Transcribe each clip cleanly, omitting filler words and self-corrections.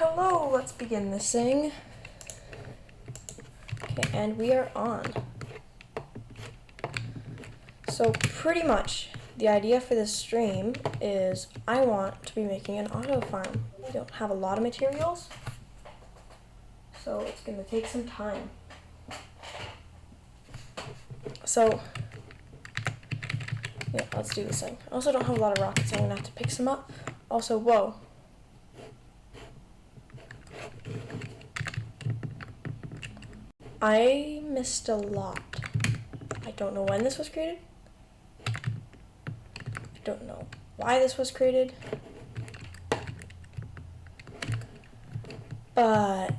Hello, let's begin this thing. Okay, and we are on. So pretty much the idea for this stream is I want to be making an auto farm. We don't have a lot of materials, so it's going to take some time. So yeah, let's do this thing. I also don't have a lot of rockets, so I'm going to have to pick some up. Also, whoa. I missed a lot. I don't know when this was created. I don't know why this was created. But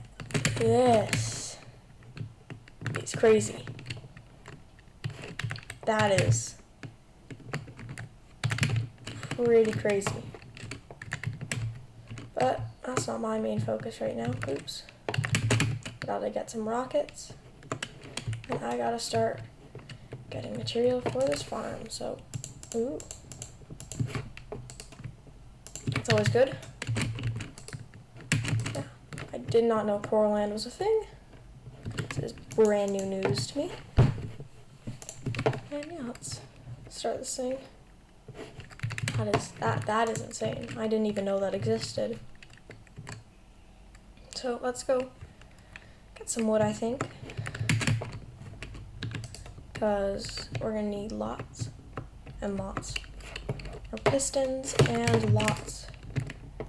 this is crazy. That is pretty crazy. But that's not my main focus right now. Oops. Gotta get some rockets. And I gotta start getting material for this farm. So, ooh. It's always good. Yeah. I did not know Coral Land was a thing. This is brand new news to me. And yeah, let's start this thing. That is insane. I didn't even know that existed. So let's go get some wood, I think. Because we're gonna need lots and lots of pistons and lots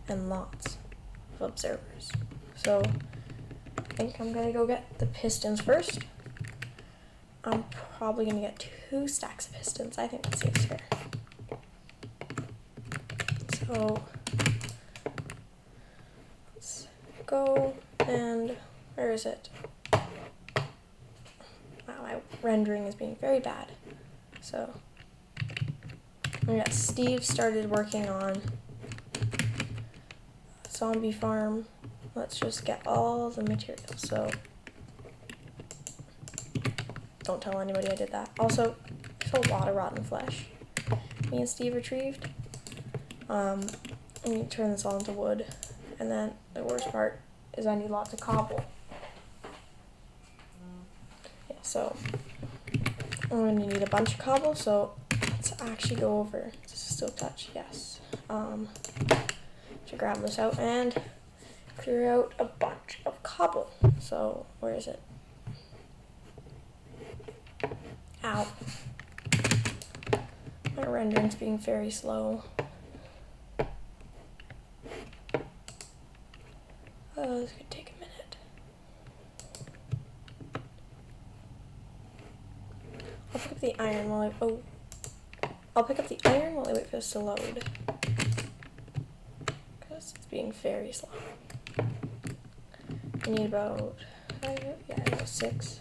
of observers. So I think I'm gonna go get the pistons first. I'm probably gonna get 2 stacks of pistons. I think that seems fair. So let's go, and where is it? Wow, my rendering is being very bad. So yeah, Steve started working on a zombie farm. Let's just get all the materials. So don't tell anybody I did that. Also, there's a lot of rotten flesh me and Steve retrieved. I need to turn this all into wood, and then the worst part is I need lots of cobble. Yeah, so I'm going to need a bunch of cobble, so let's actually go over. Does it still touch? Yes. To grab this out and clear out a bunch of cobble. So where is it? Ow. My rendering's being very slow. This could take a minute. I'll pick up the iron while I'll pick up the iron while I wait for this to load. Because it's being very slow. I need about 6. Let's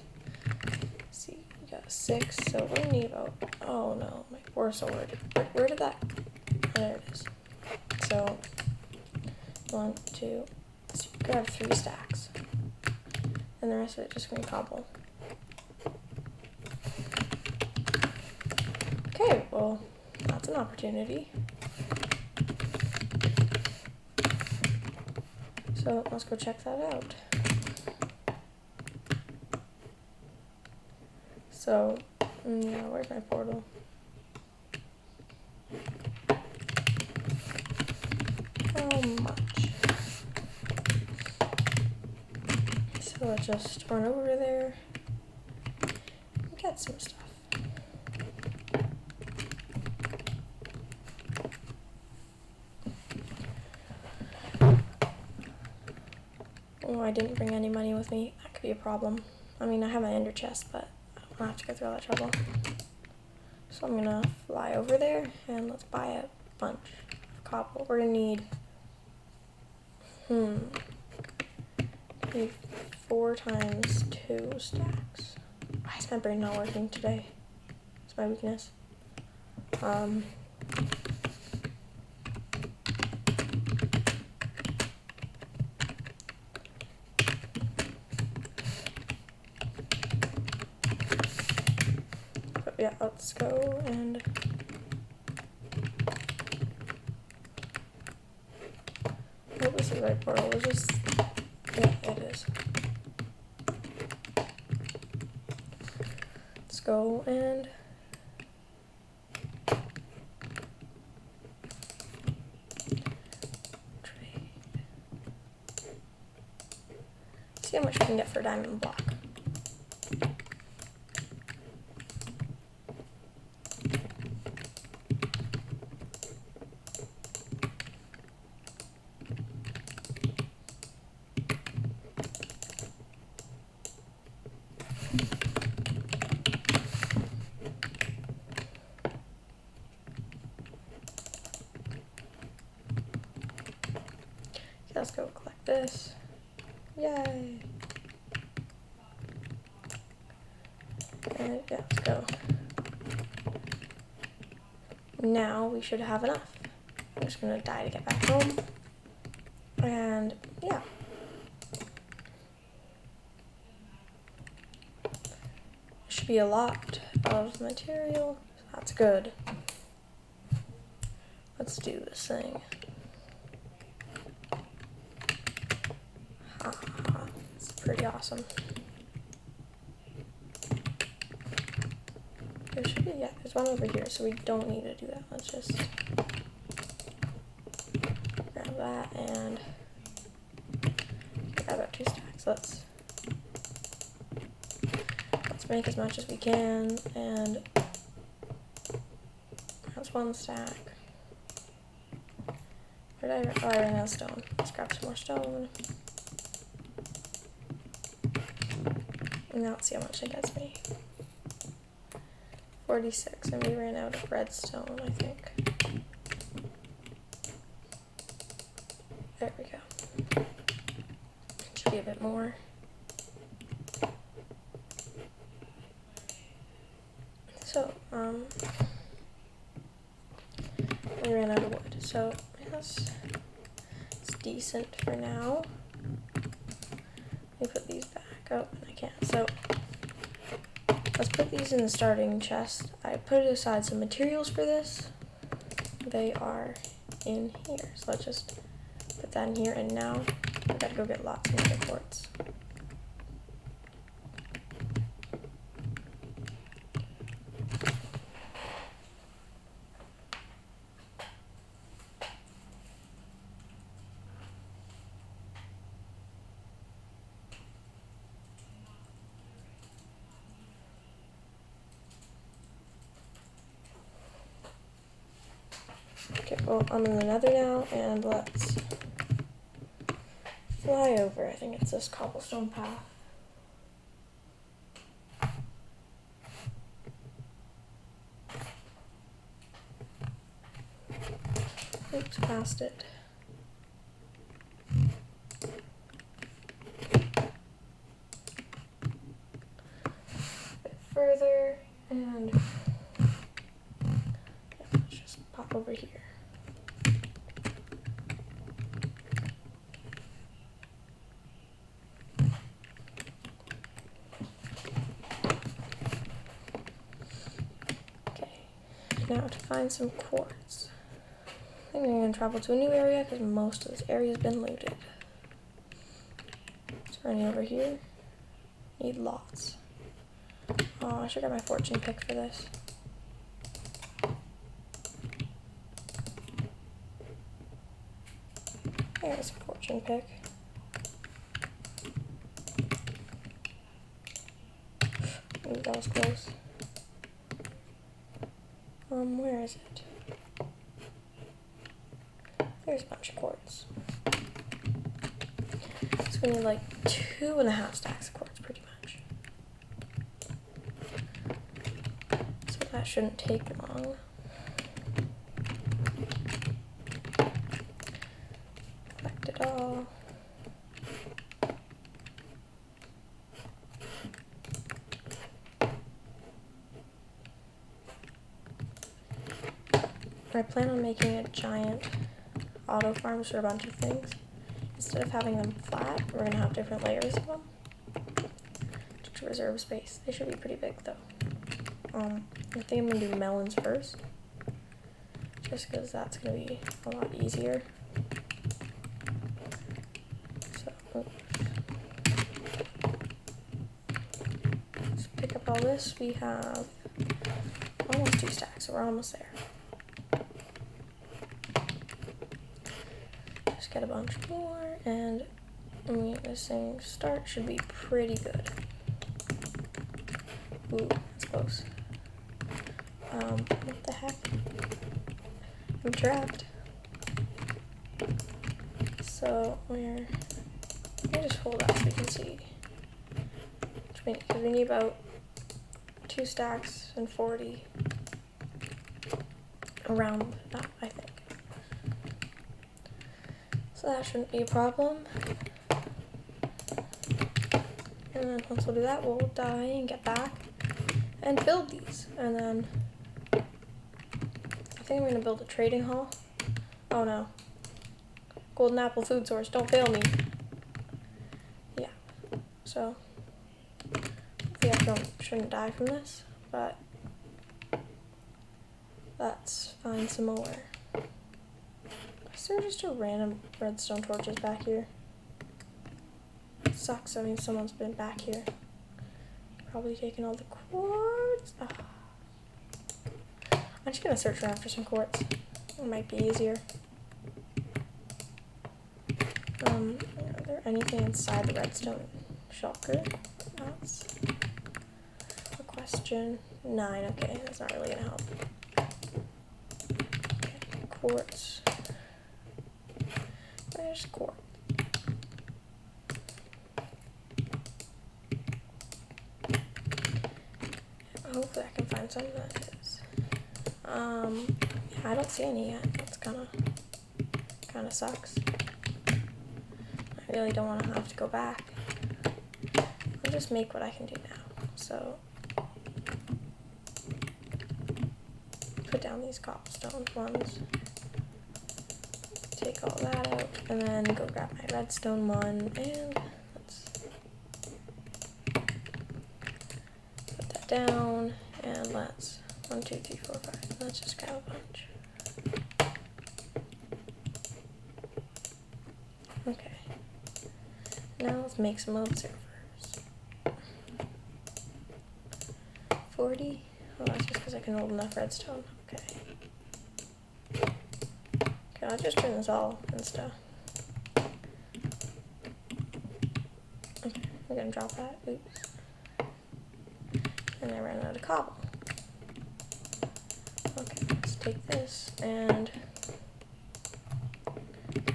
see, we got 6, so we need about, oh no, my poor sword. Where did that, there it is. So, 1, 2, let's grab 3 stacks. And the rest of it just gonna be cobble. Okay, well, that's an opportunity. So let's go check that out. So, yeah, where's my portal? How much? So let's just run over there and get some stuff. Oh, I didn't bring any money with me. That could be a problem. I mean, I have my ender chest, but I don't have to go through all that trouble. So I'm gonna fly over there and let's buy a bunch of cobble. We're gonna need, maybe 4 times 2 stacks. Why is my brain not working today? It's my weakness. But yeah, let's go and what was the right portal. We'll just, yeah, it is. Let's go and trade. See how much we can get for a diamond block. Let's go collect this. Yay! And yeah, let's go. Now we should have enough. I'm just gonna die to get back home. And yeah. Should be a lot of material. That's good. Let's do this thing. It's pretty awesome. There should be, yeah, there's one over here, so we don't need to do that. Let's just grab that and grab about 2 stacks. Let's make as much as we can, and that's 1 stack. Where did I ran out of stone. Let's grab some more stone. And now let's see how much it gets me. 46, and we ran out of redstone, I think. There we go. Should be a bit more. So, we ran out of wood, so yes, it's decent for now. Let me put these back. Oh, and I can't. So, let's put these in the starting chest. I put aside some materials for this. They are in here. So let's just put that in here, and now we gotta go get lots of nether quartz. Okay, well, I'm in the nether now, and let's fly over. I think it's this cobblestone path. Oops, past it. A bit further, and yeah, let's just pop over here. Now to find some quartz. I think I'm going to travel to a new area because most of this area has been looted. Is there any over here? Need lots. Oh, I should get my fortune pick for this. There's a fortune pick. Ooh, that was close. Where is it? There's a bunch of quartz. So we need like 2.5 stacks of quartz, pretty much. So that shouldn't take long. Collect it all. I plan on making a giant auto farms for a bunch of things. Instead of having them flat, we're going to have different layers of them to reserve space. They should be pretty big though. I think I'm going to do melons first, just because that's going to be a lot easier. Let's pick up all this. We have almost 2 stacks, so we're almost there. Just get a bunch more, and this thing start should be pretty good. Ooh, that's close. What the heck? I'm trapped. So let me just hold up so we can see. Because we need about 2 stacks and 40 around that, I think. So that shouldn't be a problem. And then once we'll do that, we'll die and get back and build these. And then I think I'm going to build a trading hall. Oh no. Golden apple food source, don't fail me. Yeah. So hopefully I shouldn't die from this, but let's find some more. Is there just a random redstone torches back here? It sucks, I mean someone's been back here. Probably taking all the quartz. Oh. I'm just gonna search around for some quartz. It might be easier. Are there anything inside the redstone shulker? That's a question. 9, okay, that's not really gonna help. Okay, quartz. Where's quartz? Hopefully I can find some that is. Yeah, I don't see any yet. That's kinda sucks. I really don't want to have to go back. I'll just make what I can do now. So put down these cobblestone ones. Take all that out, and then go grab my redstone one, and let's put that down, and let's 1, 2, 3, 4, 5. Let's just grab a bunch. Okay. Now let's make some mode servers. 40. Oh, that's just because I can hold enough redstone. Okay. Okay, I'll just turn this all and stuff. Okay, we're gonna drop that. Oops. And I ran out of cobble. Okay, let's take this and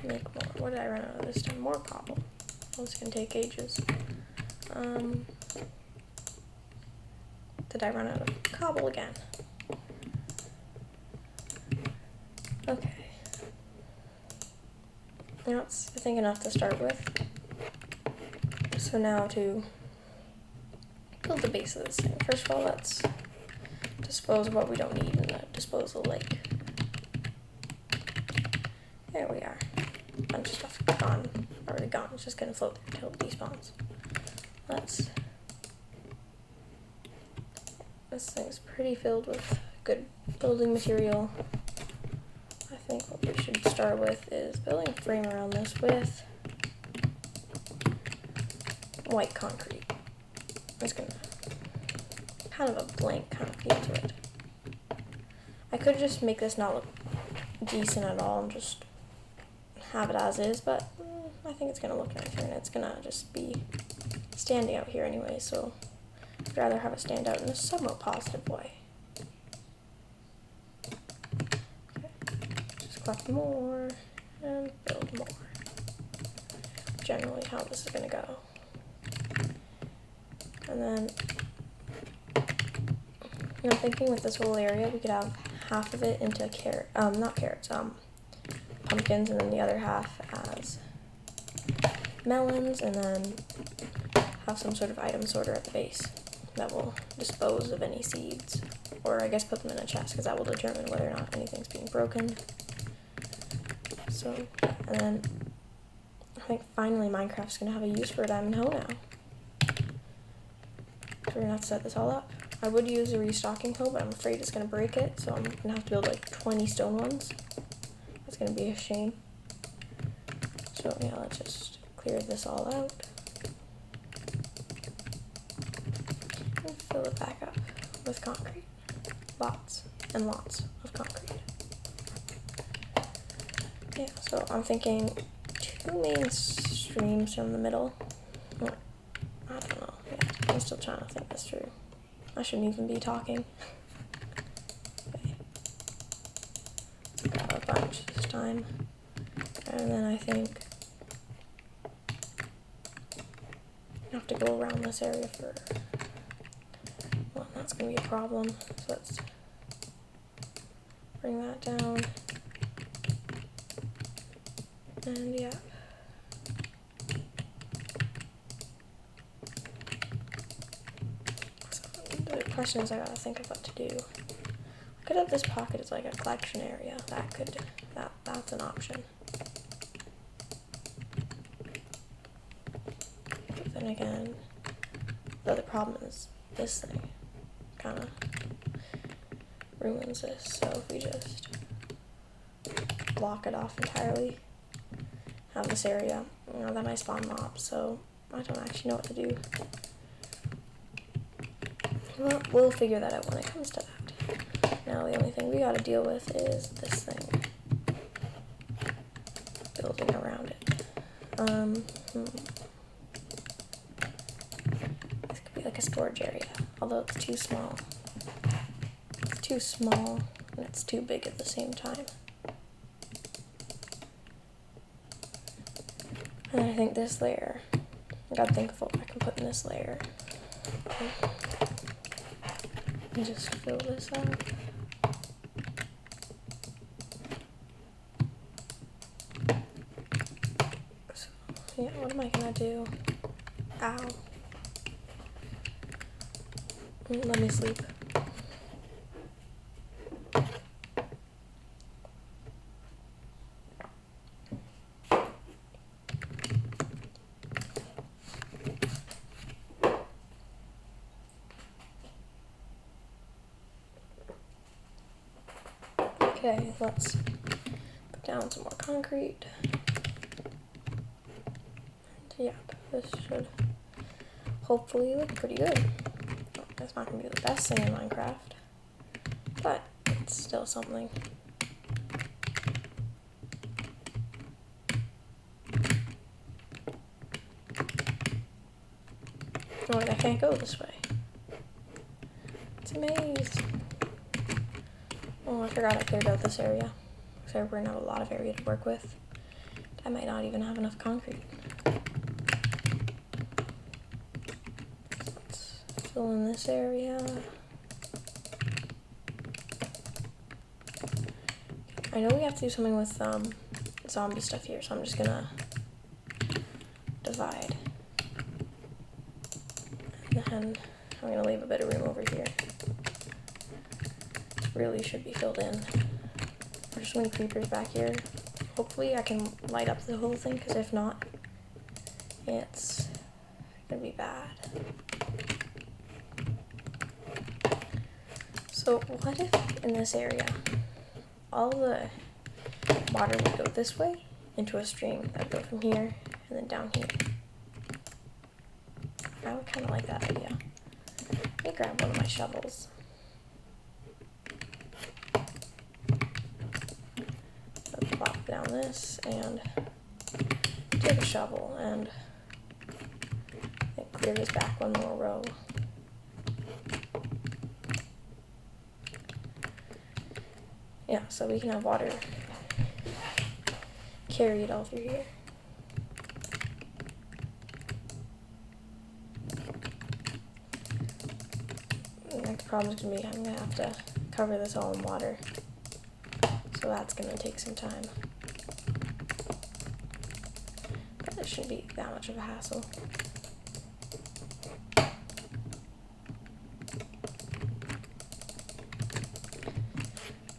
make more. What did I run out of this time? More cobble. Well, it's gonna take ages. Did I run out of cobble again? Okay. That's, I think, enough to start with. So now to build the base of this thing. First of all, let's dispose of what we don't need in the disposal lake. There we are. A bunch of stuff gone, already gone. It's just gonna float there until it despawns. This thing's pretty filled with good building material. I think what we should start with is building a frame around this with white concrete. It's gonna kind of a blank kind of feel to it. I could just make this not look decent at all and just have it as is, but I think it's gonna look nicer and it's gonna just be standing out here anyway, so I'd rather have it stand out in a somewhat positive way. Okay. Just collect more and build more. Generally how this is gonna go. And then I'm thinking with this whole area we could have half of it into pumpkins, and then the other half as melons, and then have some sort of item sorter at the base that will dispose of any seeds, or I guess put them in a chest, because that will determine whether or not anything's being broken. So, and then I think finally Minecraft's going to have a use for a diamond hoe now. So we're going to have to set this all up. I would use a restocking hoe, but I'm afraid it's going to break it, so I'm going to have to build like 20 stone ones. That's going to be a shame. So yeah, let's just clear this all out. And fill it back up with concrete. Lots and lots of concrete. Yeah, so I'm thinking 2 main streams from the middle. Well, I don't know. Yeah, I'm still trying to think this through. I shouldn't even be talking. Okay. Grab a bunch this time. And then I think I have to go around this area for, well, that's going to be a problem. So let's bring that down. And yeah. So the question is, I gotta think of what to do. I could have this pocket as like a collection area. That's an option. But then again, the other problem is this thing kind of ruins this. So if we just block it off entirely, have this area, you know, then I spawn mobs, so I don't actually know what to do. Well, we'll figure that out when it comes to that. Now the only thing we gotta deal with is this thing. Building around it. This could be like a storage area, although it's too small. It's too small, and it's too big at the same time. And I think this layer, I gotta think of what I can put in this layer. And just fill this up. So, yeah, what am I gonna do? Ow. Let me sleep. Okay, let's put down some more concrete. And yeah, this should hopefully look pretty good. It's not going to be the best thing in Minecraft, but it's still something. Oh, I can't go this way. It's a maze. Oh, I forgot I cleared out this area. So we're going to have a lot of area to work with. I might not even have enough concrete. So let's fill in this area. I know we have to do something with zombie stuff here, so I'm just going to divide. And then I'm going to leave a bit of room over here. Really should be filled in. There's so many creepers back here. Hopefully I can light up the whole thing, because if not, it's gonna be bad. So what if in this area all the water would go this way into a stream that would go from here and then down here? I would kind of like that idea. Let me grab one of my shovels. Plop down this and take a shovel and clear this back one more row. Yeah, so we can have water carried all through here. The next problem is going to be I'm going to have to cover this all in water. So that's going to take some time. But it shouldn't be that much of a hassle.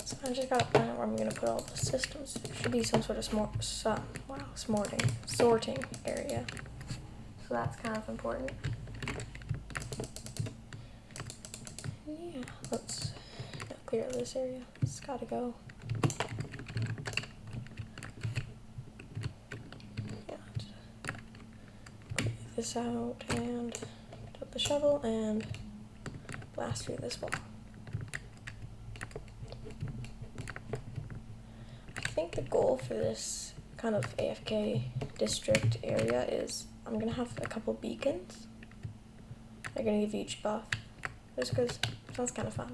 So I just got a plan where I'm going to put all the systems. There should be some sort of sorting area. So that's kind of important. Yeah, let's clear this area. It's got to go. this out and put the shovel and blast through this wall. I think the goal for this kind of AFK district area is I'm gonna have a couple beacons. They're gonna give you each buff, just because it sounds kind of fun.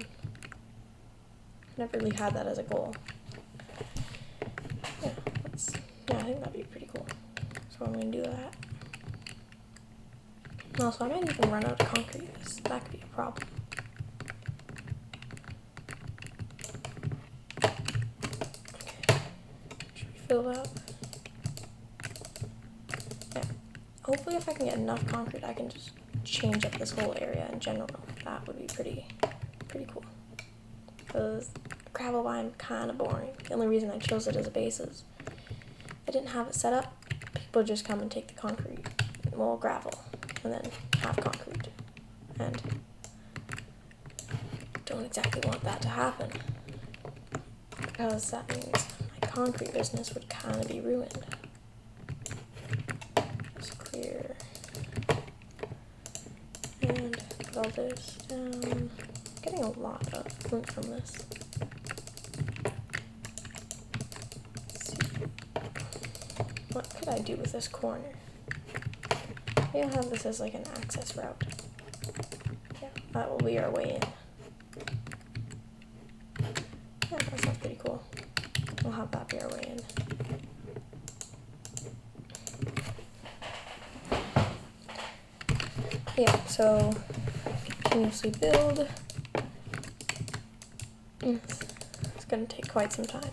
Never really had that as a goal. Yeah, I think that'd be pretty cool. So I'm gonna do that. Also, I might even run out of concrete. That could be a problem. Okay. Should we fill up? Yeah. Hopefully if I can get enough concrete, I can just change up this whole area in general. That would be pretty cool. Because gravel mine kind of boring. The only reason I chose it as a base is I didn't have it set up. People just come and take the concrete, well, gravel, and then have concrete. And don't exactly want that to happen, because that means my concrete business would kind of be ruined. Just clear. And put all this down. I'm getting a lot of flint from this. What could I do with this corner? Maybe I'll have this as like an access route. Yeah, that will be our way in. Yeah, that sounds pretty cool. We'll have that be our way in. Yeah, so continuously build. It's gonna take quite some time.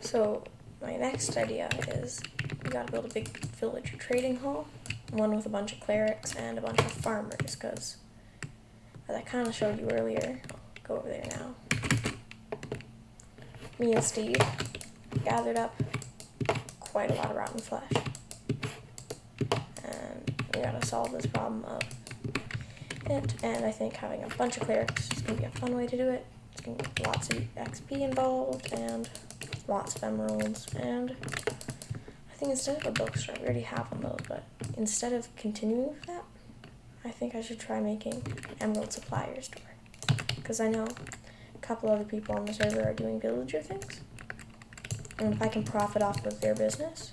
So my next idea is we gotta build a big village trading hall, one with a bunch of clerics and a bunch of farmers, because as I kind of showed you earlier, I'll go over there now. Me and Steve gathered up quite a lot of rotten flesh, and we gotta solve this problem of it, and I think having a bunch of clerics is gonna be a fun way to do it. It's gonna be lots of XP involved, and lots of emeralds, and I think instead of a bookstore, we already have one of those, but instead of continuing with that, I think I should try making an emerald supplier store, because I know a couple other people on the server are doing villager things, and if I can profit off of their business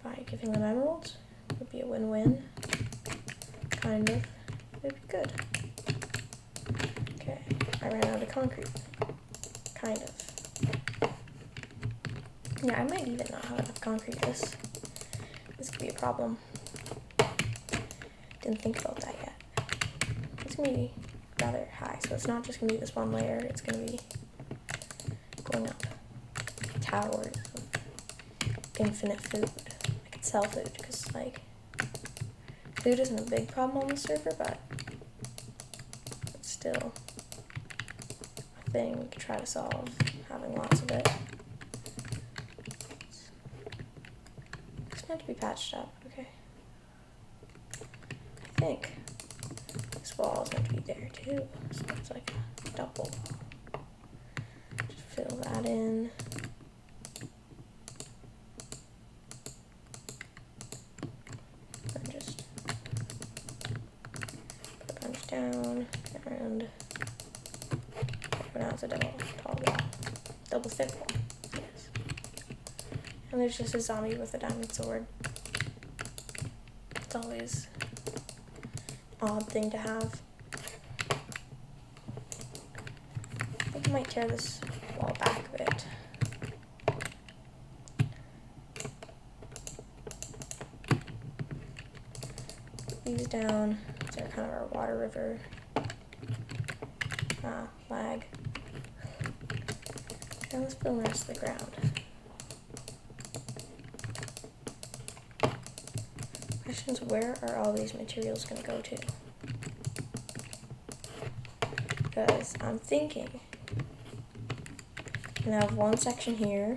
by giving them emeralds, it would be a win-win, kind of. It'd be good. Okay, I ran out of concrete, kind of. Yeah, I might even not have enough concrete. This could be a problem. Didn't think about that yet. It's gonna be rather high, so it's not just gonna be this one layer, it's gonna be going up towers of infinite food. I could sell food, because like food isn't a big problem on the server, but it's still a thing we could try to solve, having lots of it. Meant to be patched up, okay. I think this wall is meant to be there too, so it's like a double. Just fill that in. And just put a bunch down, and now it's a double tall wall. Double thick wall. And there's just a zombie with a diamond sword. It's always an odd thing to have. I think I might tear this wall back a bit. Put these down. They're kind of our water river. Lag. And let's fill the rest of the ground. Where are all these materials going to go to? Because I'm thinking can have one section here,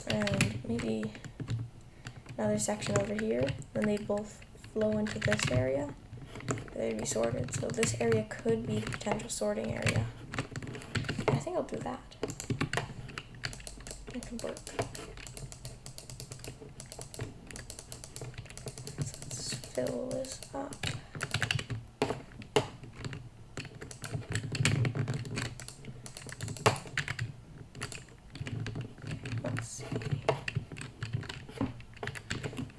and maybe another section over here, then they'd both flow into this area. They'd be sorted, so this area could be the potential sorting area. I think I'll do that. It can work. So let's fill this up. Let's see.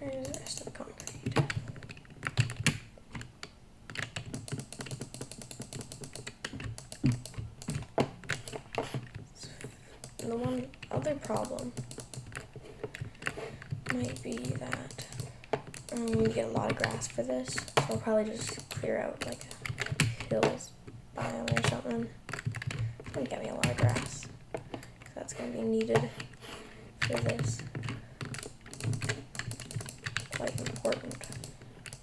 Where's the rest of the concrete? The one other problem might be that you get a lot of grass for this, so I'll probably just clear out like a hills biome or something. It's gonna get me a lot of grass, because that's gonna be needed for this. Quite important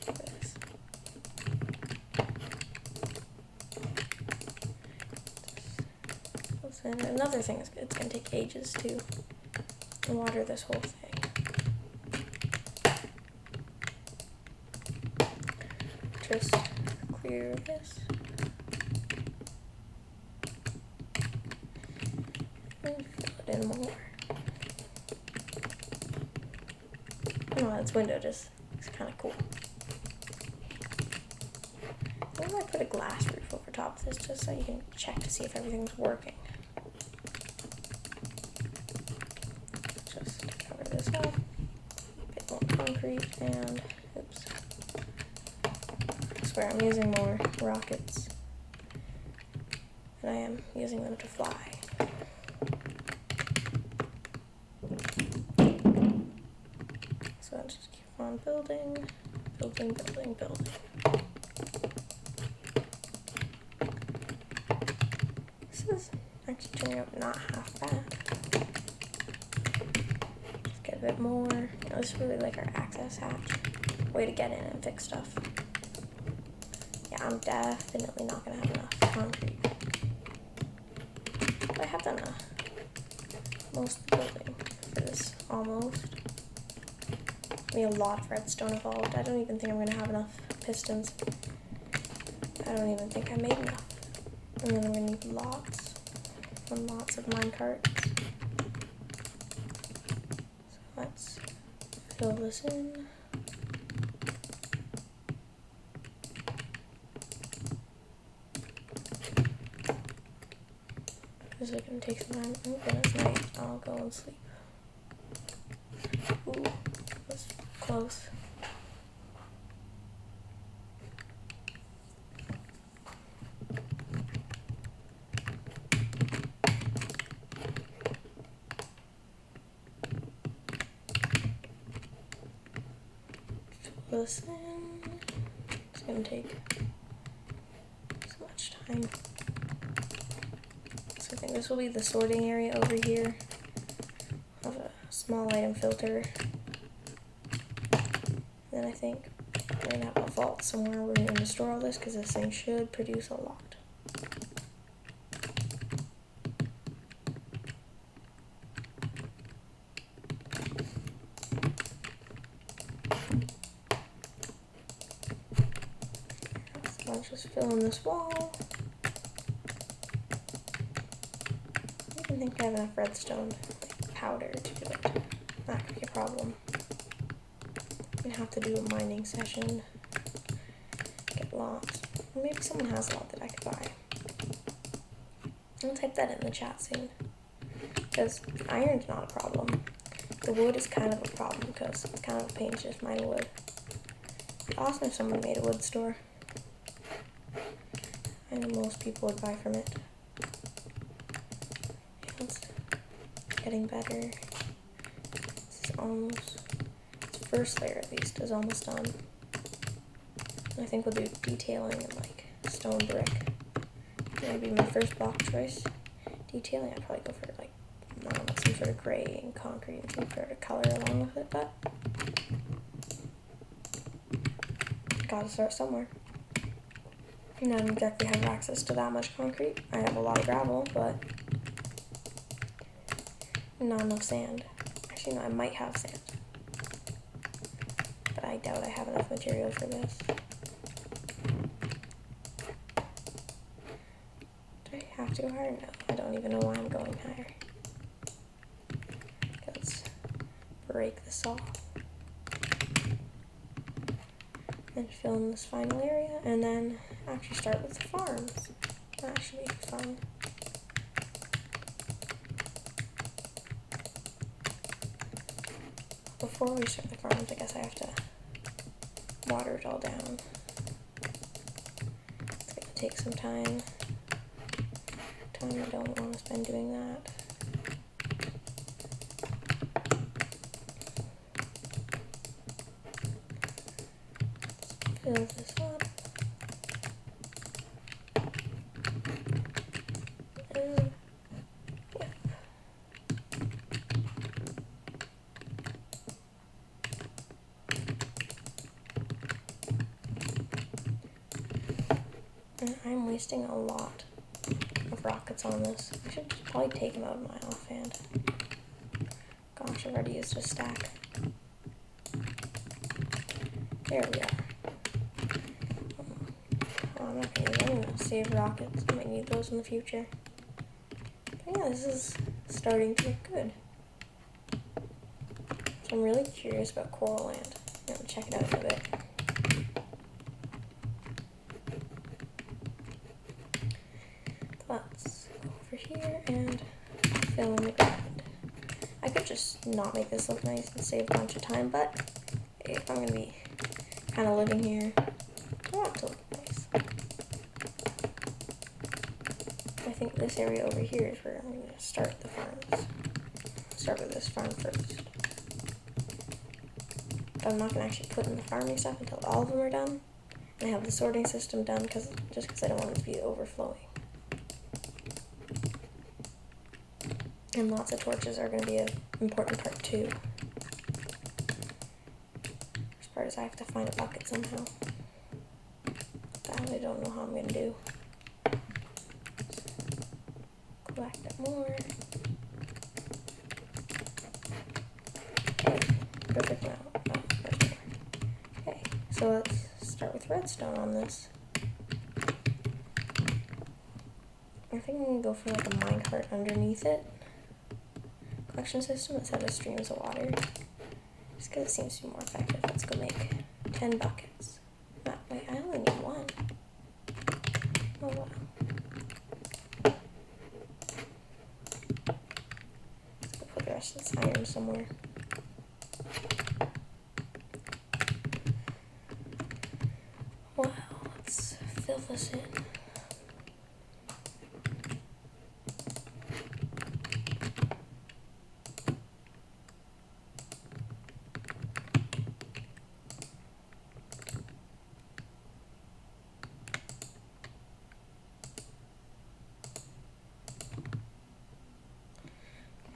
for this. And another thing is it's going to take ages to water this whole thing. Just clear this. And fill it in more. Oh, this window just is kind of cool. Why don't I put a glass roof over top of this just so you can check to see if everything's working? Just cover this up, a bit more concrete, and oops. I swear I'm using more rockets than I am using them to fly. So I'll just keep on building, building, building, building. This is actually turning out not half bad. Just get a bit more. This is really like our access hatch. Way to get in and fix stuff. Yeah, I'm definitely not gonna have enough concrete. But I have done most of the building for this, almost. I mean, a lot of redstone involved. I don't even think I'm gonna have enough pistons. I don't even think I made enough. And then I'm gonna need lots and lots of minecarts. So let's fill this in. This is gonna take some time. Oh goodness, night. I'll go and sleep. Ooh, that's close. This in. It's gonna take so much time. So I think this will be the sorting area over here. Have a small item filter. Then I think we're gonna have a vault somewhere where we're gonna store all this, because this thing should produce a lot. So I'll just fill in this wall. I don't think I have enough redstone, like powder, to do it. That could be a problem. I'm gonna have to do a mining session. Get lots. Or maybe someone has a lot that I could buy. I'll type that in the chat soon. Because iron's not a problem. The wood is kind of a problem because it's kind of a pain to just mine wood. It'd be awesome if someone made a wood store. I know most people would buy from it. It's getting better. This is almost, its first layer at least is almost done. And I think we'll do detailing and like stone brick. That would be my first block choice. Detailing, I'd probably go for like, I don't know, some sort of gray and concrete and some sort of color along with it, but gotta start somewhere. I don't exactly have access to that much concrete. I have a lot of gravel, but not enough sand. Actually, no, I might have sand. But I doubt I have enough material for this. Do I have to go higher? No, I don't even know why I'm going higher. Let's break this off. And fill in this final area, and then actually start with the farms. That should be fun. Before we start the farms, I guess I have to water it all down. It's gonna take some time. I don't want to spend doing that. Fill this up. And yeah. And I'm wasting a lot of rockets on this. I should probably take them out of my offhand. Gosh, I've already used a stack. There we are. Oh, I'm not gonna use them. I'm gonna save rockets. I might need those in the future. But yeah, this is starting to look good. So I'm really curious about Coral Land. I'm gonna check it out in a bit. Let's go over here and fill in the ground. I could just not make this look nice and save a bunch of time, but if I'm gonna be kind of living here, I want it to look nice. I think this area over here is where I'm gonna start the farms. Start with this farm first. But I'm not gonna actually put in the farming stuff until all of them are done, and I have the sorting system done just because I don't want it to be overflowing. And lots of torches are going to be an important part too. First part is I have to find a bucket somehow. That I don't know how I'm going to do. Collect it more. Okay, perfect amount. Oh, there's more. Okay, so let's start with redstone on this. I think I'm going to go for like a minecart underneath it. Collection system instead of streams of water. Just because it seems to be more effective. Let's go make 10 buckets. Wait, I only need one. Oh wow. Let's go put the rest of this iron somewhere. Wow, let's fill this in.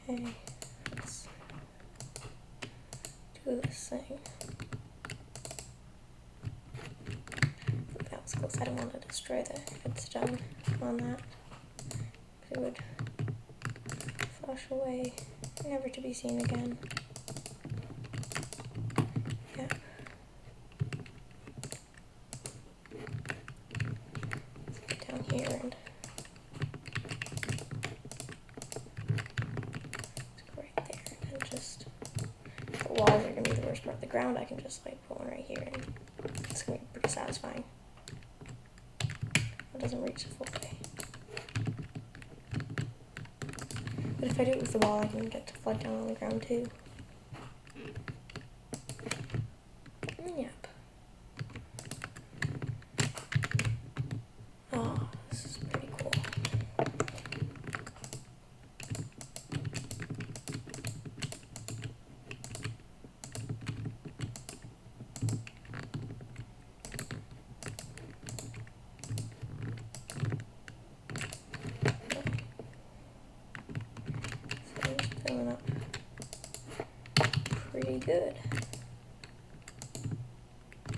Okay, let's do this thing. That was close. I don't want to destroy the redstone on that. It would flush away, never to be seen again. Yeah. Let's get down here and the walls are going to be the worst part. The ground I can just like put one right here and it's going to be pretty satisfying. It doesn't reach the full way. But if I do it with the wall I can get to flood down on the ground too. Yep. Oh, this is pretty cool. Filling up pretty good.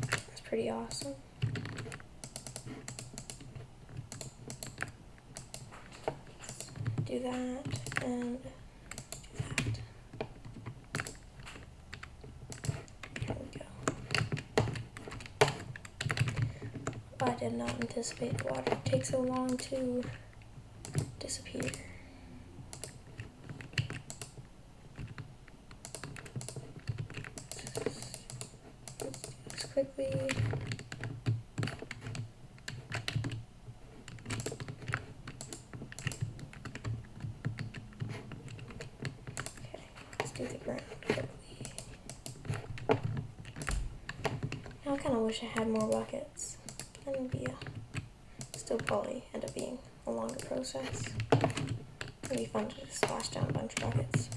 That's pretty awesome. Do that and do that. did not anticipate the water to take so long to disappear. Let's do this quickly. Okay, let's do the ground quickly. Now I kind of wish I had more buckets. That would be still probably end up being a longer process. It'd be fun to just splash down a bunch of buckets.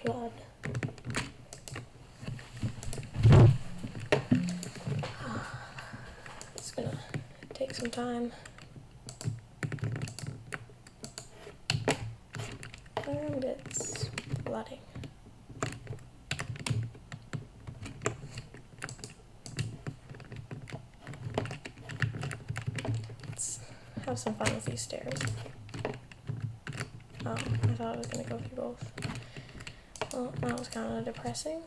Flood. It's gonna take some time. And it's flooding. Let's have some fun with these stairs. Oh, I thought I was gonna go through both. Well, that was kind of depressing.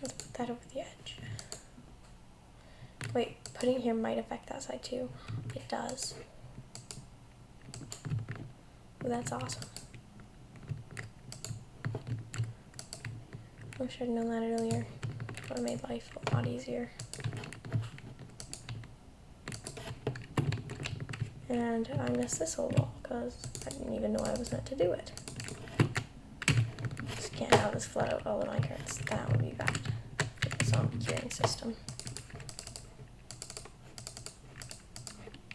Let's put that over the edge. Wait, putting it here might affect that side too. It does. Oh, that's awesome. Wish I'd known that earlier. Would have made life a lot easier. And I missed this whole wall because I didn't even know I was meant to do it. Just can't have this flood out all the minecarts. That would be bad. Zombie curing system.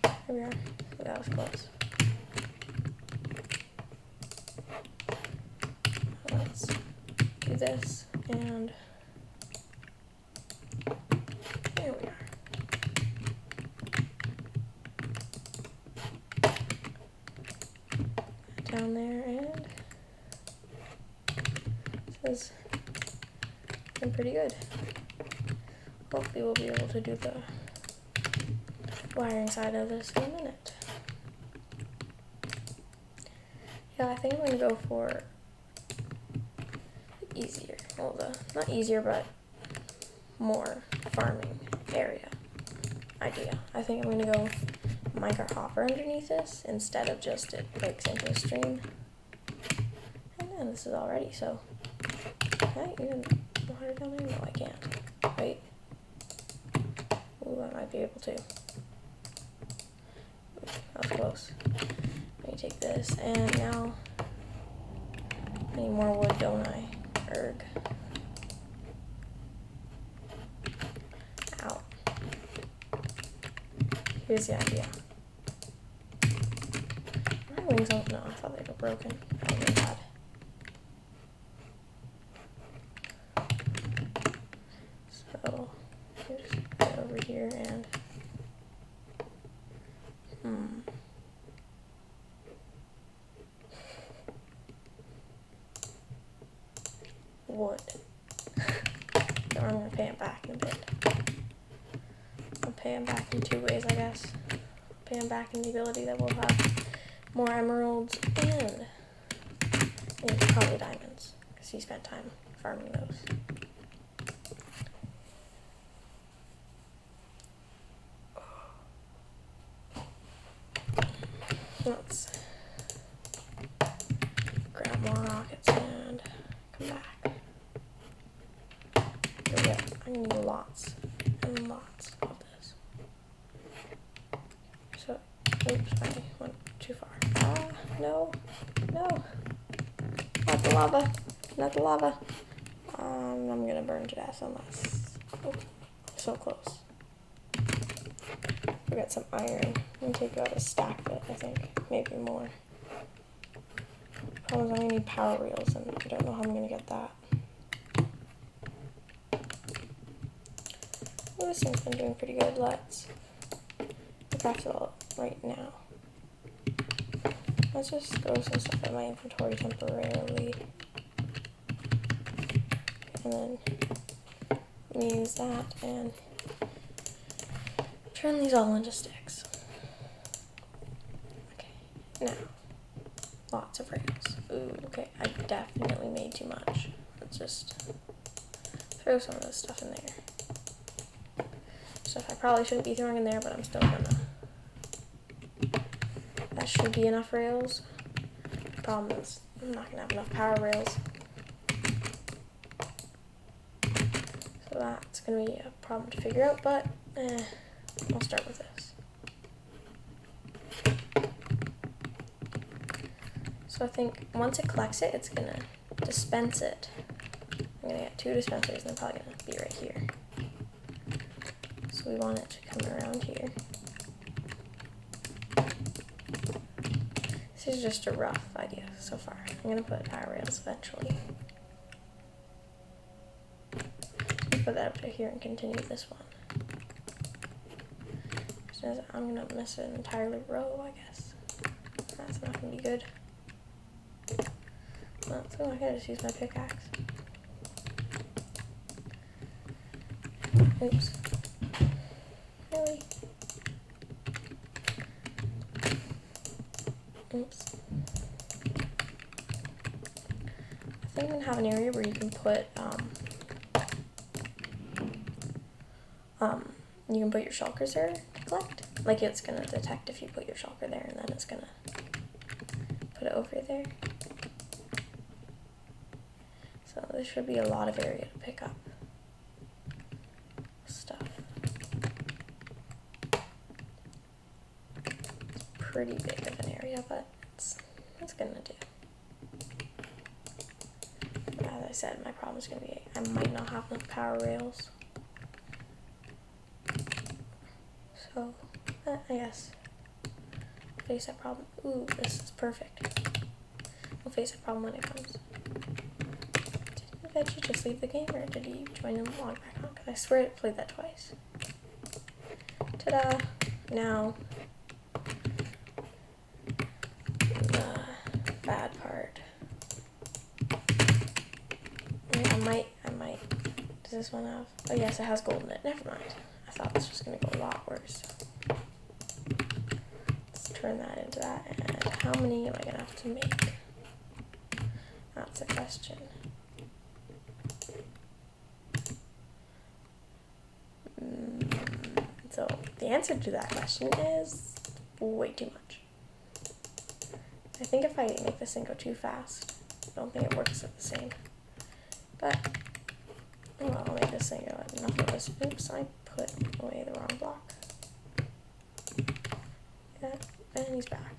Here we are. That was close. Let's do this and there we are. Down there, and this has been pretty good. Hopefully we'll be able to do the wiring side of this in a minute. Yeah, I think I'm going to go for easier, well, not easier, but more farming area idea. I think I'm going to go minecart hopper underneath this instead of just it breaks into a stream. And then this is all ready, so can I even water down there? No, I can't. Wait. Ooh, I might be able to. Ooh, that was close. Let me take this, and now I need more wood, don't I? Erg. Ow. Here's the idea. My wings don't. No, I thought they were broken. That would be bad. So, just get over here and. Wood. Or I'm going to pay him back in a bit. I'll pay him back in two ways, I guess. I'll pay him back in the ability that we'll have more emeralds and probably diamonds, because he spent time farming those. Let's grab more rockets and come back. Here we go. I need lots and lots of this. So, oops, I went too far. Ah, no, no. Not the lava. Not the lava. I'm gonna burn to death unless. Oh, so close. We got some iron. I'm gonna take out a stack of it, I think. Maybe more. Problem is I'm gonna need power reels, and I don't know how I'm gonna get that. Well, this thing's been doing pretty good. Let's craft it all right now. Let's just throw some stuff in my inventory temporarily. And then let me use that and turn these all into sticks. Now, lots of rails. Ooh, okay, I definitely made too much. Let's just throw some of this stuff in there. Stuff I probably shouldn't be throwing in there, but I'm still gonna. That should be enough rails. The problem is I'm not gonna have enough power rails. So that's gonna be a problem to figure out, but I'll start with this. So I think once it collects it, it's gonna dispense it. I'm gonna get 2 dispensers and they're probably gonna be right here. So we want it to come around here. This is just a rough idea so far. I'm gonna put power rails eventually. Put that up to here and continue this one. So I'm gonna miss an entirely row, I guess. That's not gonna be good. Well, so I gotta just use my pickaxe. Oops. Really? Oops. I think I'm gonna have an area where you can put your shulkers there to collect. Like it's gonna detect if you put your shulker there, and then it's gonna put it over there. So there should be a lot of area to pick up stuff. It's pretty big of an area, but it's gonna do. As I said, my problem is gonna be I might not have enough power rails. So, I guess, face that problem. Ooh, this is perfect. We'll face that problem when it comes. Did Veggie just leave the game, or did he join and log back on? Because I swear it played that twice. Ta-da! Now, the bad part. I might. Does this one have? Oh yes, it has gold in it. Never mind. I thought this was going to go a lot worse. Let's turn that into that. And how many am I going to have to make? That's a question. So the answer to that question is way too much. I think if I make this thing go too fast, I don't think it works the same. But, well, I'll make this thing go enough of this. Oops, I put away the wrong block. Yeah, and he's back.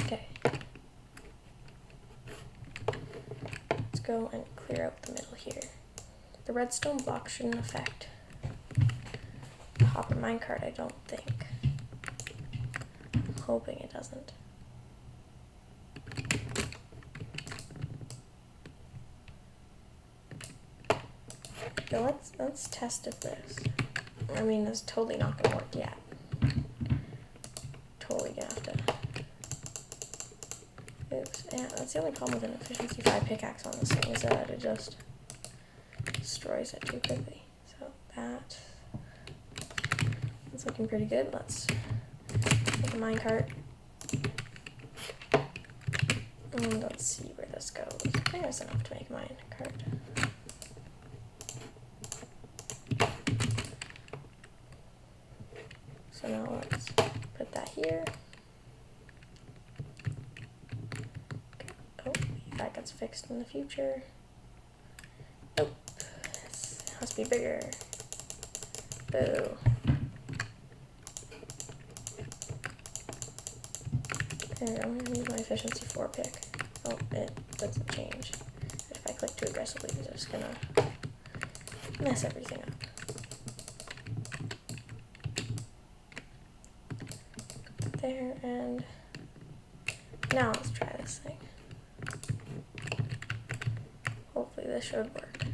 Okay. Let's go and clear out the middle here. The redstone block shouldn't affect the hopper minecart, I don't think. I'm hoping it doesn't. So let's test if this. I mean, it's totally not gonna work yet. Totally gonna have to. Oops. Yeah, that's the only problem with an efficiency 5 pickaxe on this thing is that it just destroys it too quickly. So that's looking pretty good. Let's make a minecart. And let's see where this goes. I think that's enough to make a minecart. So now let's put that here. Oh, that gets fixed in the future. Nope. This has to be bigger. Boo. There we go. I'm going to use my efficiency 4 pick. Oh, it doesn't change. If I click too aggressively, it's just going to mess everything up. There, and now let's try this thing. Hopefully this should work.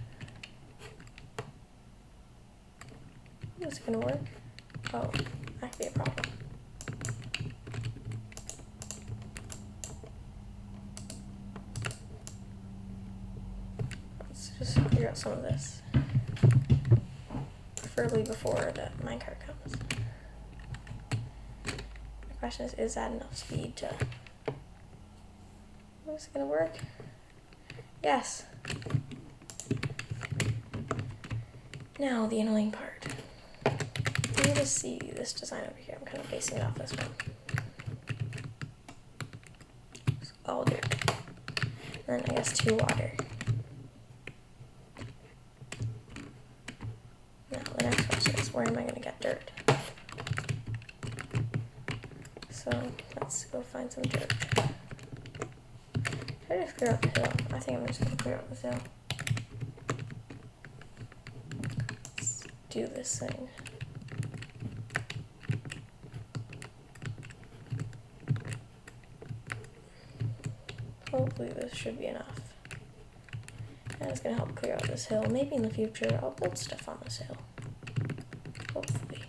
Is it gonna work? Oh, that could be a problem. Let's just figure out some of this. Preferably before the minecart comes. If question is that enough speed to... Is it gonna work? Yes. Now the annoying part. Let me just see this design over here. I'm kind of basing it off this one. It's all dirt. And then I guess 2 water. Now the next question is, where am I going to get dirt? So let's go find some dirt. Should I just clear out the hill? I think I'm just going to clear out this hill. Let's do this thing. Hopefully this should be enough. And it's going to help clear out this hill. Maybe in the future I'll build stuff on this hill. Hopefully.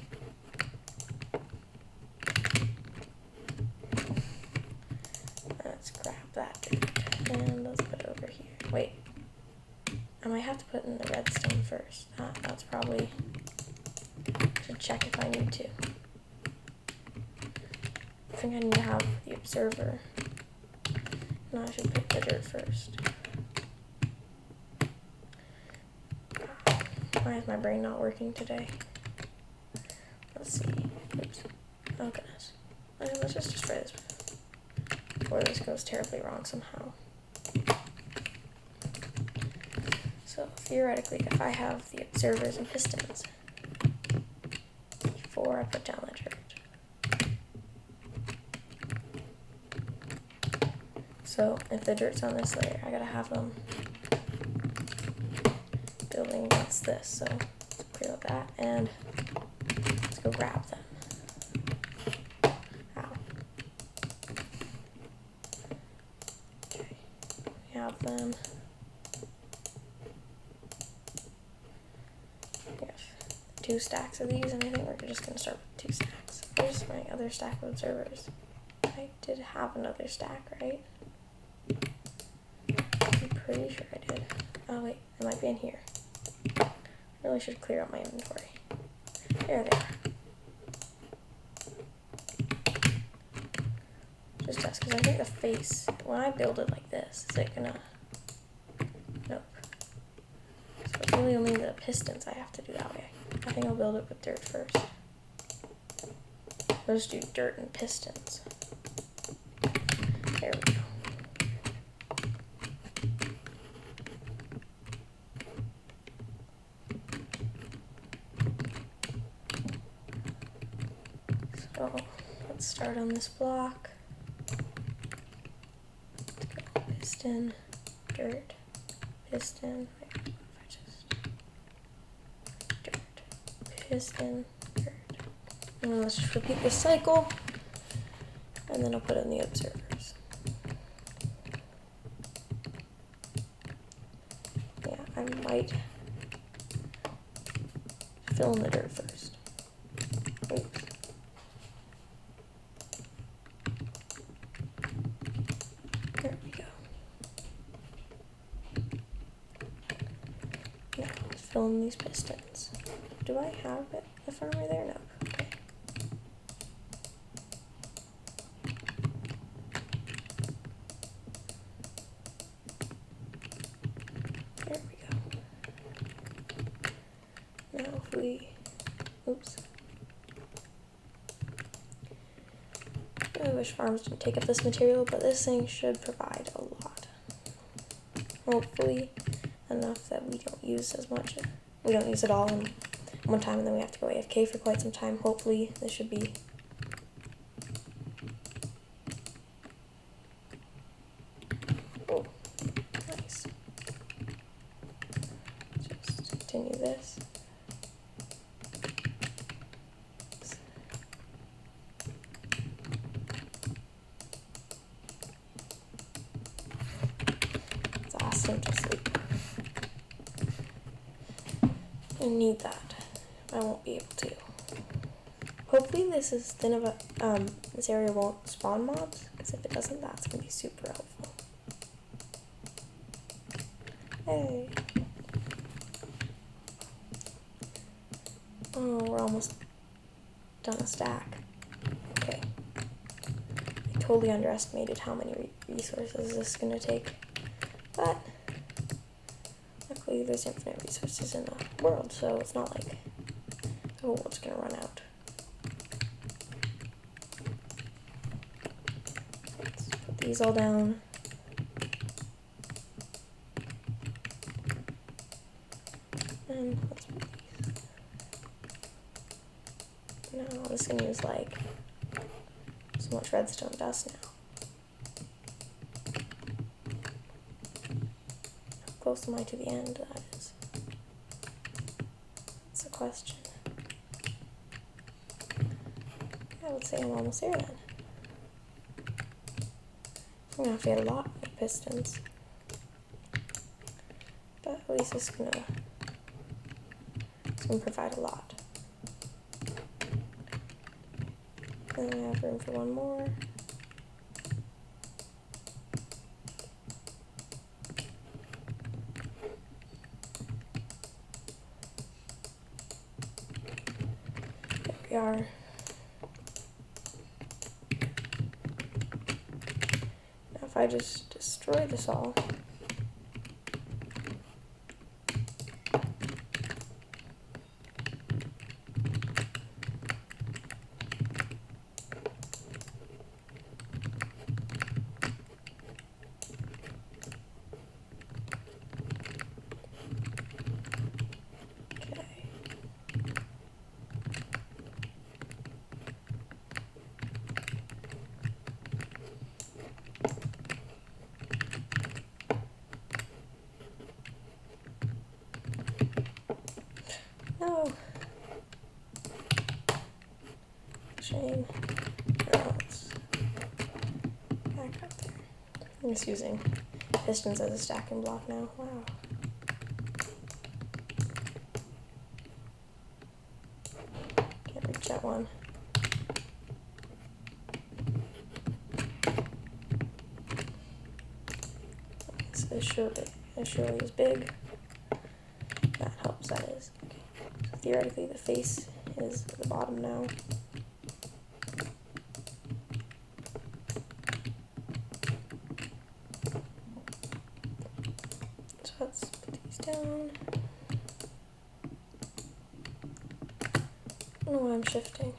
Let's grab that dirt. And let's put it over here. Wait. I might have to put in the redstone first. That's probably... Should check if I need to. I think I need to have the observer. No, I should pick the dirt first. Why is my brain not working today? Let's see. Oops. Oh goodness. Okay, let's just destroy this before this goes terribly wrong somehow. So theoretically, if I have the observers and pistons before I put down the dirt. So if the dirt's on this layer, I gotta have them building against this. So let's clear out that and let's go grab them. Ow. Okay, we have them. We have 2 stacks of these, and I think we're just gonna start with 2 stacks. Where's my other stack of observers? I did have another stack, right? I'm pretty sure I did. Oh wait, it might be in here. I really should clear out my inventory. There they are. Just test, because I think the face, when I build it like this, is it gonna... Nope. So it's really only the pistons I have to do that way. I think I'll build it with dirt first. Let's do dirt and pistons. There we go. So let's start on this block. Let's go piston, dirt, piston. Wait, if I just dirt, piston, dirt. And then let's just repeat the cycle. And then I'll put in the observers. Yeah, I might fill in the dirt first. Oops. There we go. Now let's fill in these pistons. Do I have it? The farmer there? No. Okay. There we go. Now if we, oops. I wish farms didn't take up this material, but this thing should provide a lot. Hopefully enough that we don't use as much. We don't use it all in one time and then we have to go AFK for quite some time. Hopefully this should be nice. Just continue this. It's awesome to sleep. I need that. I won't be able to. Hopefully this is thin of a this area won't spawn mobs, because if it doesn't, that's gonna be super helpful. Hey. Oh, we're almost done a stack. Okay. totally underestimated how many resources this is going to take. But luckily there's infinite resources in the world, so it's not like the whole world's going to run out. Let's put these all down. And let's put these. Now I'm just going to use like so much redstone dust now. How close am I to the end? That is. That's the question. I would say I'm almost there then. I'm gonna have to get a lot of pistons. But at least it's gonna provide a lot. Then I have room for one more. There we are. Now if I just destroy this all, no. Shame. Oh, it's back up there. I'm just using pistons as a stacking block now. Wow. Can't reach that one. This surely is big. That helps, that is. Okay. So theoretically the face is at the bottom now. So let's put these down. I don't know why I'm shifting.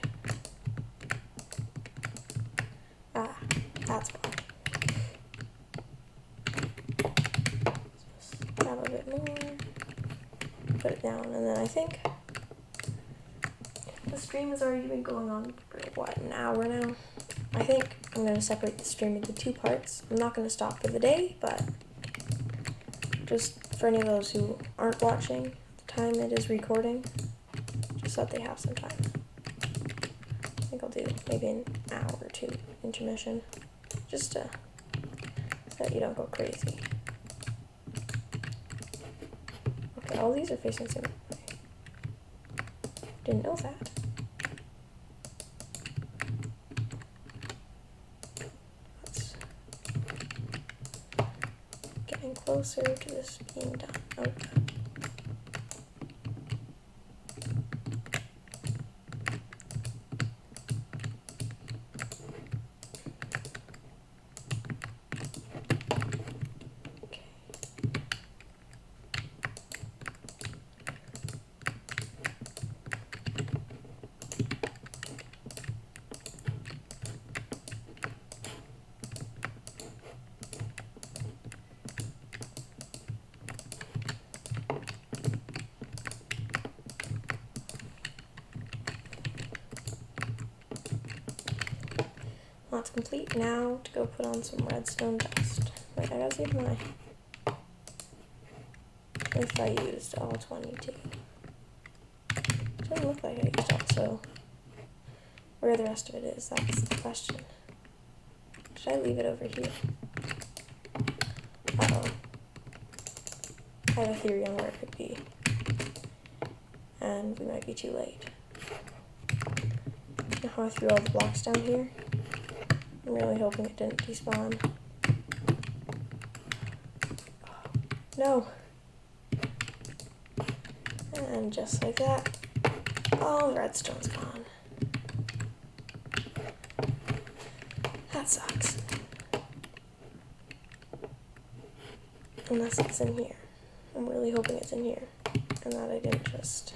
Ah, that's why. Just grab a bit more, put it down, and then I think the stream has already been going on for what, an hour now? I think I'm going to separate the stream into two parts. I'm not going to stop for the day, but just for any of those who aren't watching the time it is recording, just so that they have some time. I think I'll do maybe an hour or two intermission, just so that you don't go crazy. Okay, all these are facing the same way. Didn't know that. That's getting closer to this being done. Okay. That's complete. Now to go put on some redstone dust. Wait, I gotta see if I used all 22. Doesn't look like I used all, so where the rest of it is, that's the question. Should I leave it over here? Uh-oh. I have a theory on where it could be. And we might be too late. You know how I threw all the blocks down here? I'm really hoping it didn't despawn. No. And just like that, all the redstone's gone. That that sucks. Unless it's in here. I'm really hoping it's in here. And that I didn't just...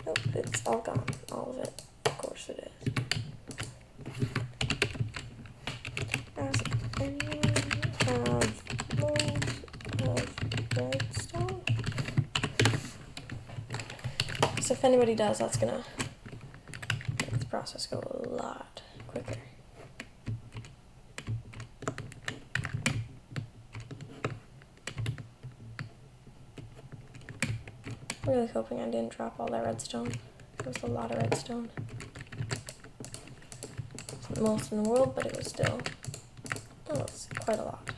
Nope, it's all gone. All of it. Of course it is. Does anyone have loads of redstone? So if anybody does, that's gonna make this process go a lot quicker. Really hoping I didn't drop all that redstone. It was a lot of redstone. It's the most in the world, but it was still, oh, it's quite a lot.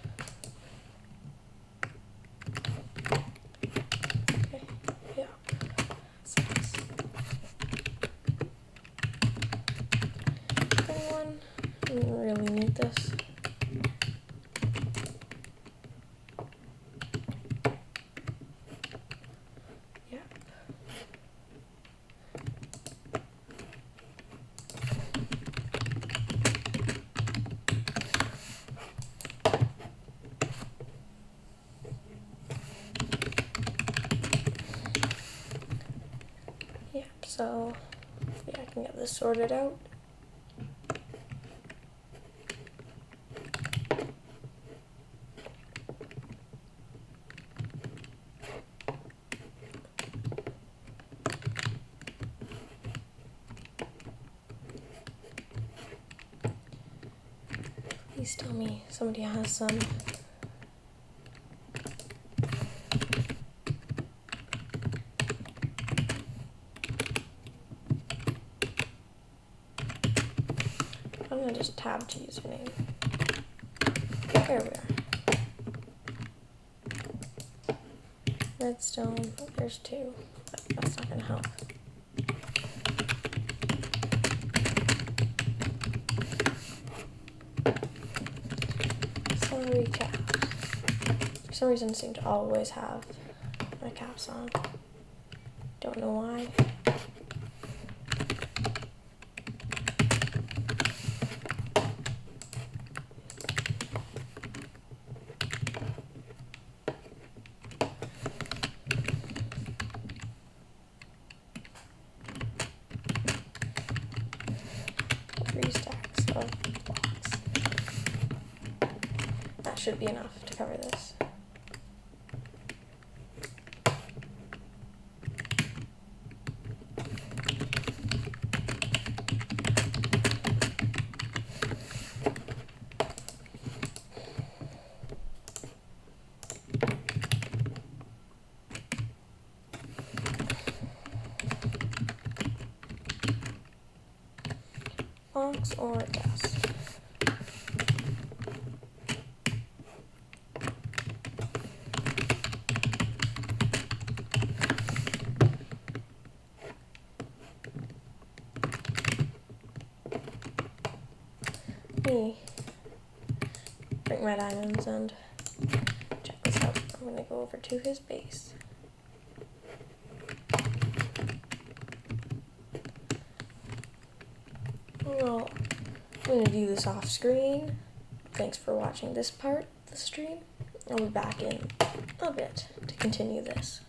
Okay, yeah. Six. Anyone really need this? So, yeah, I can get this sorted out. Please tell me somebody has some. I'm gonna just tab to username. There we are. Redstone, oh, there's two, but that's not gonna help. Celery caps. For some reason I seem to always have my caps on. Don't know why. Of blocks. That should be enough to cover this. Box or desk? Me bring my diamonds and check this out. I'm gonna go over to his base. Well, I'm going to do this off screen. Thanks for watching this part of the stream. I'll be back in a bit to continue this.